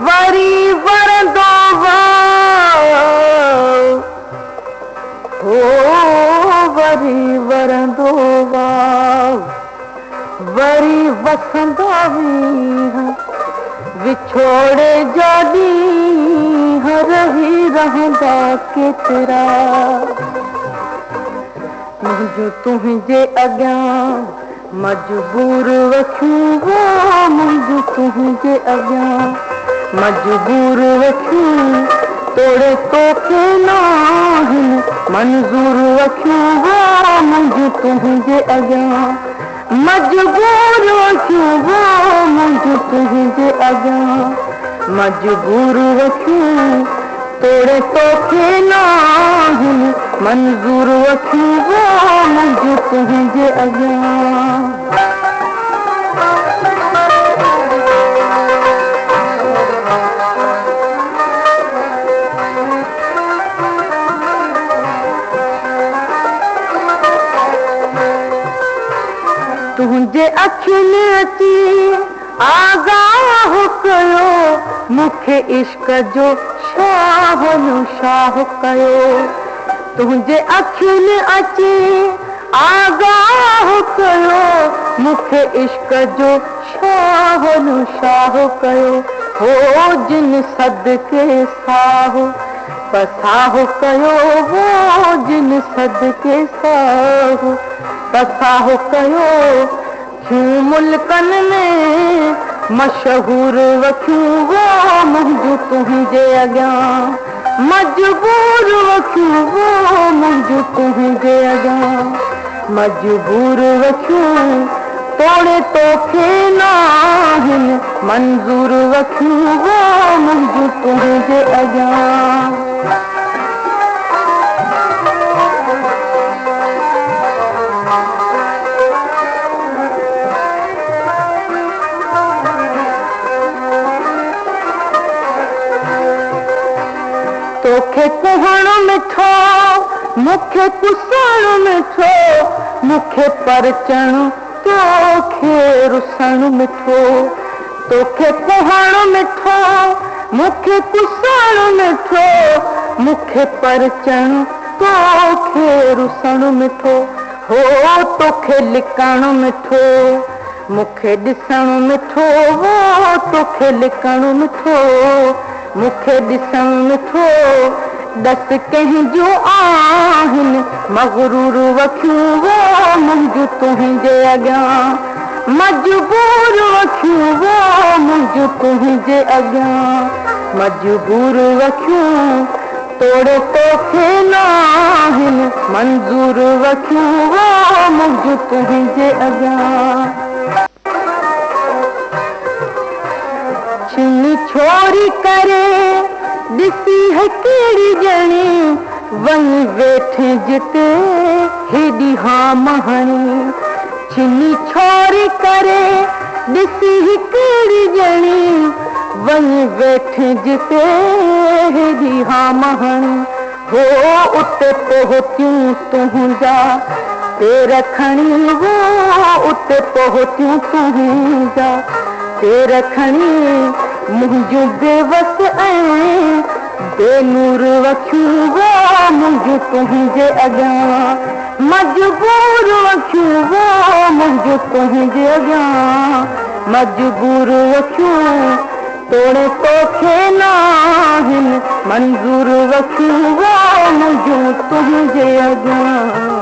वरी वरंदोवा हो वरी वरंदोवा वरी वसंदा भी विछोड़े जादी रही रहंदा केतिरा मुझो तुझे अॻियां मजबूर वठूं वो मुझो तुझे अॻियां मजबूर वठूं तोड़े तोखे नाहिन मंजूर वठूं वो मुझो तुझे अॻियां मजबूर वठूं वो मुझो तुझे अॻियां मजबूर वठूं तोड़े तोखे नाहिन मंजूर वठूं वो मुझो तुझे अॻियां तुझे अखियुनि अची आगाह कयो मूंखे इश्क जो शाह कयो तुझे अखियुनि अची आगाह कयो मूंखे इश्क जो शाह कयो हो जिन सदके साहो पसाह कयो हो जिन सदके साहो पसाह कयो क्यों मुल्कन में मशहूर वठूं वो मुझो तुझे अॻियां मजबूर वठूं वो मुझो तुझे अॻियां मजबूर वठूं तोड़े तोखे नाहिन मंजूर वठूं वो मुझो तुझे अॻियां तोखे कुहणु मिठो मूंखे कुसणु मिठो मूंखे परचणु तोखे रुसणु मिठो तोखे कुहणु मिठो मूंखे कुसणु मिठो मूंखे परचणु तोखे रुसणु मिठो हो तोखे लिकणु मिठो मूंखे ॾिसणु मिठो वो तोखे लिकणु मिठो मूंखे ॾिसणु मिठो दस कंहिंजो आहिनि मगरूर वठूं वो मुझो तुझे अॻियां मजबूर वठूं वो मुझो तुझे अॻियां मजबूर वठूं तोड़े तोखे नाहिन मंजूर वठूं वो मुझो तुझे अॻियां छिनी छोरी करे ॾिसी है कहिड़ी ॼणी वञी वेठे जिते हेॾी हा महणी छिनी छोरी करे ॾिसी ही कहिड़ी ॼणी वञी वेठे जिते हेॾी हा महणी हो उते पहुतियूं तुंहिंजा पेर खणी वो उते पहुतियूं तुंहिंजा पेर खणी मुझो बेवस ऐं बेनूर वठूं वो मुझो तुझे अॻियां मजबूर वठूं वो मुझो तुझे अॻियां मजबूर वठूं तोड़े तोखे नाहिन मंजूर वठूं वो मुझो तुझे अॻियां